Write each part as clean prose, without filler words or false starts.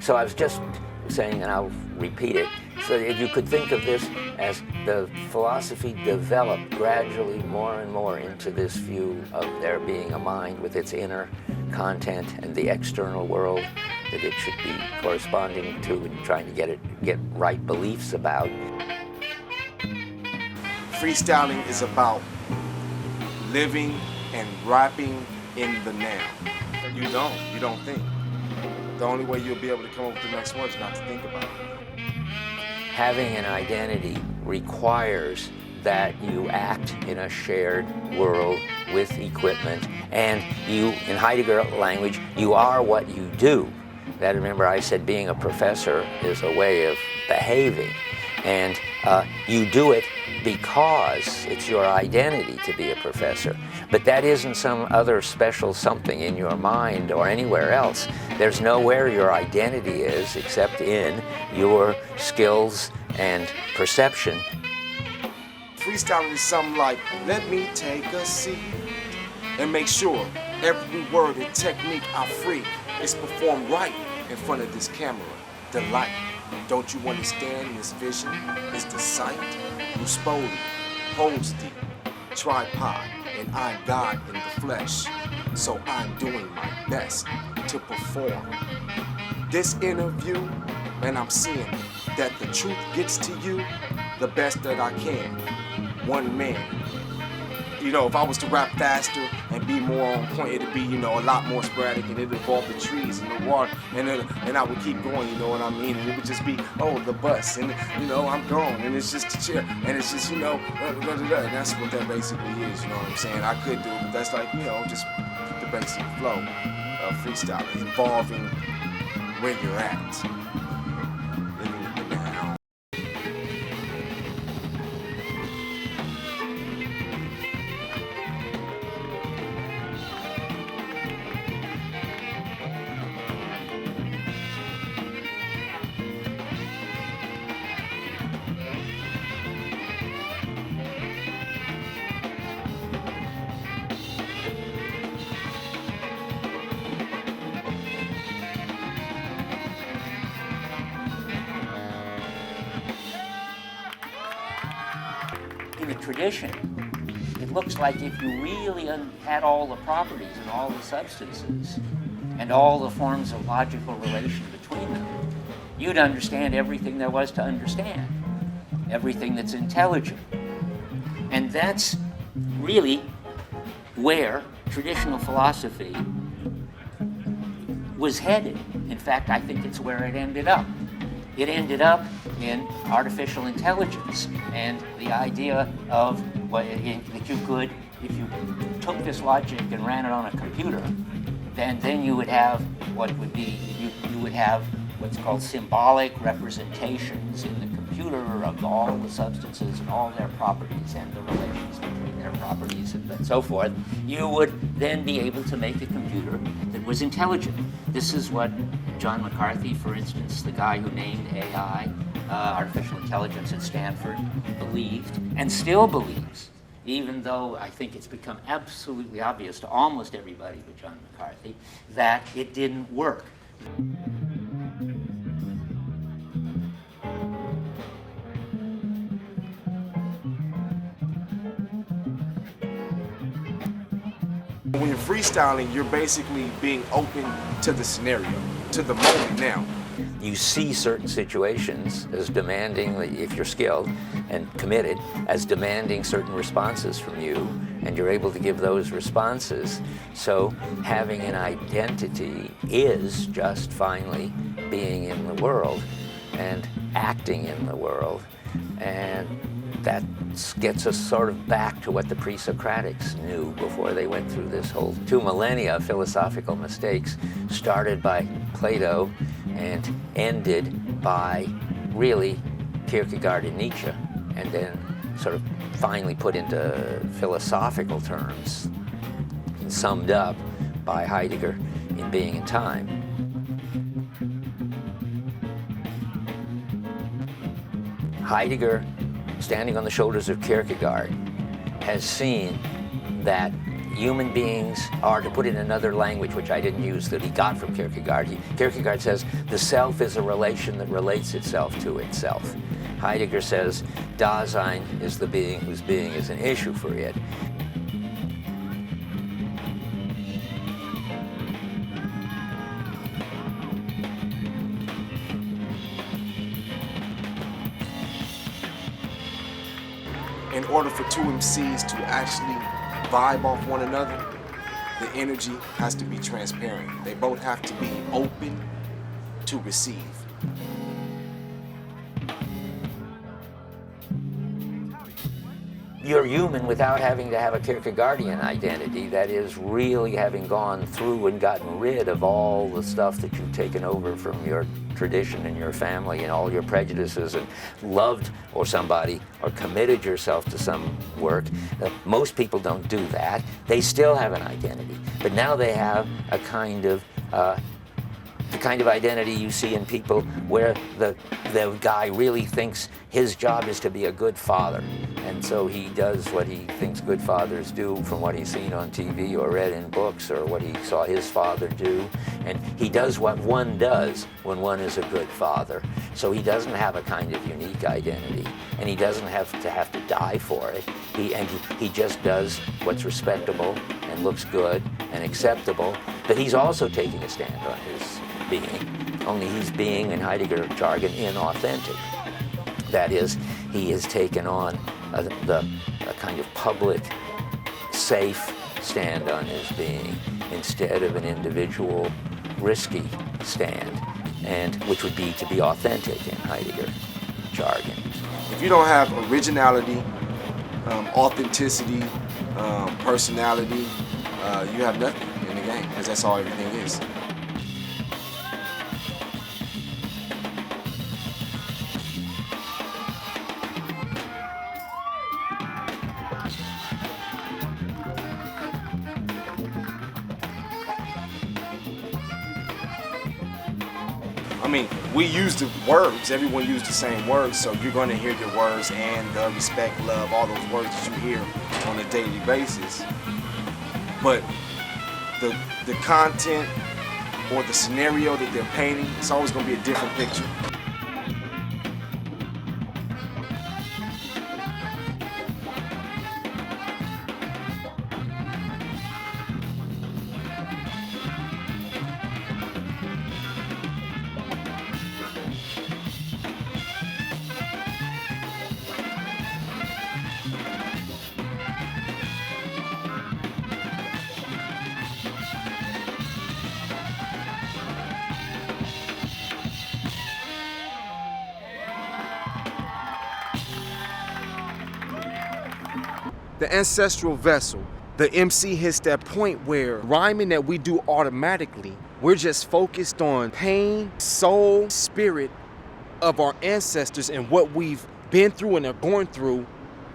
So I was just saying, and I'll repeat it, so that you could think of this as the philosophy developed gradually more and more into this view of there being a mind with its inner content and the external world that it should be corresponding to and trying to get right beliefs about. Freestyling is about living and rapping in the now. You don't think. The only way you'll be able to come up with the next word is not to think about it. Having an identity requires that you act in a shared world with equipment, and you, in Heidegger language, you are what you do. That, remember, I said being a professor is a way of behaving, and you do it because it's your identity to be a professor. But that isn't some other special something in your mind or anywhere else. There's nowhere your identity is except in your skills and perception. Freestyling is something like, let me take a seat and make sure every word and technique I freak is performed right in front of this camera. Delight. Don't you understand this vision is the sight? Ruspoli holds the tripod, and I'm God in the flesh. So I'm doing my best to perform this interview, and I'm seeing that the truth gets to you the best that I can. One man. You know, if I was to rap faster and be more on point, it'd be, a lot more sporadic, and it'd involve the trees and the water, and I would keep going, you know what I mean? And it would just be, the bus, and, I'm gone, and it's just a chair, and it's just, and that's what that basically is, you know what I'm saying? I could do it, but that's like, just the basic flow of freestyle, involving where you're at. Living in the now. In the tradition, it looks like if you really had all the properties and all the substances and all the forms of logical relation between them, you'd understand everything there was to understand, everything that's intelligent. And that's really where traditional philosophy was headed. In fact, I think it's where it ended up. It ended up in artificial intelligence and the idea of that you could, if you took this logic and ran it on a computer, then you would have what would be, you would have what's called symbolic representations in the computer of all the substances and all their properties and the relations between their properties and so forth. You would then be able to make a computer that was intelligent. This is what John McCarthy, for instance, the guy who named AI, artificial intelligence at Stanford, believed and still believes, even though I think it's become absolutely obvious to almost everybody but John McCarthy, that it didn't work. When you're freestyling, you're basically being open to the scenario, to the moment now. You see certain situations as demanding, if you're skilled and committed, as demanding certain responses from you, and you're able to give those responses. So having an identity is just finally being in the world and acting in the world. And that gets us sort of back to what the pre-Socratics knew before they went through this whole 2 millennia of philosophical mistakes, started by Plato and ended by really Kierkegaard and Nietzsche, and then sort of finally put into philosophical terms and summed up by Heidegger in Being and Time. Heidegger, standing on the shoulders of Kierkegaard, has seen that human beings are, to put it in another language, which I didn't use, that he got from Kierkegaard. Kierkegaard says the self is a relation that relates itself to itself. Heidegger says Dasein is the being whose being is an issue for it. In order for two MCs to actually vibe off one another, the energy has to be transparent. They both have to be open to receive. You're human without having to have a Kierkegaardian identity, that is, really having gone through and gotten rid of all the stuff that you've taken over from your tradition and your family and all your prejudices, and loved or somebody or committed yourself to some work. Most people don't do that. They still have an identity, but now they have a kind of the kind of identity you see in people where the guy really thinks his job is to be a good father, and so he does what he thinks good fathers do from what he's seen on TV or read in books or what he saw his father do, and he does what one does when one is a good father. So he doesn't have a kind of unique identity, and he doesn't have to die for it. He just does what's respectable and looks good and acceptable, but he's also taking a stand on his being, only he's being, in Heidegger jargon, inauthentic. That is, he has taken on a kind of public, safe stand on his being instead of an individual, risky stand, and which would be to be authentic in Heidegger jargon. If you don't have originality, authenticity, personality, you have nothing in the game, because that's all everything is. I mean, we use the words, everyone used the same words, so you're gonna hear the words and the respect, love, all those words that you hear on a daily basis. But the content or the scenario that they're painting, it's always gonna be a different picture. The ancestral vessel, the MC hits that point where rhyming that we do automatically, we're just focused on pain, soul, spirit of our ancestors and what we've been through and are going through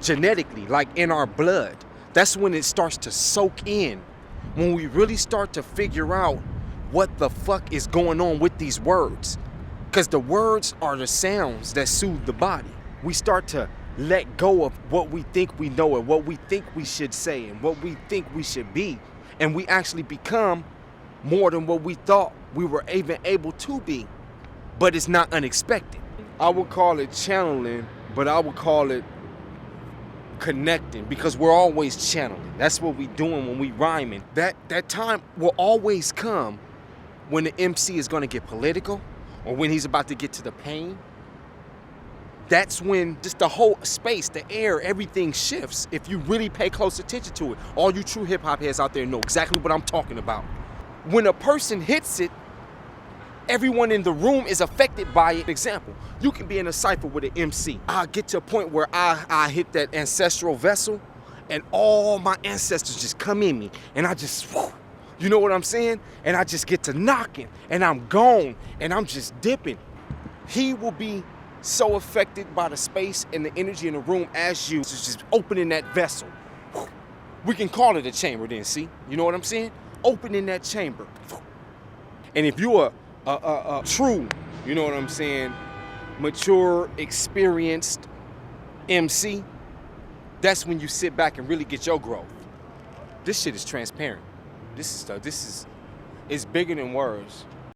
genetically, like in our blood. That's when it starts to soak in, when we really start to figure out what the fuck is going on with these words. Because the words are the sounds that soothe the body. We start to let go of what we think we know and what we think we should say and what we think we should be. And we actually become more than what we thought we were even able to be. But it's not unexpected. I would call it channeling, but I would call it connecting, because we're always channeling. That's what we're doing when we rhyming. That time will always come when the MC is gonna get political or when he's about to get to the pain. That's when just the whole space, the air, everything shifts if you really pay close attention to it. All you true hip hop heads out there know exactly what I'm talking about. When a person hits it, everyone in the room is affected by it. Example, you can be in a cypher with an MC. I get to a point where I hit that ancestral vessel and all my ancestors just come in me and I just, you know what I'm saying? And I just get to knocking and I'm gone and I'm just dipping. He will be so affected by the space and the energy in the room as you just opening that vessel. We can call it a chamber then, see? You know what I'm saying? Opening that chamber. And if you're a true, you know what I'm saying, mature, experienced MC, that's when you sit back and really get your growth. This shit is transparent. This is it's bigger than words.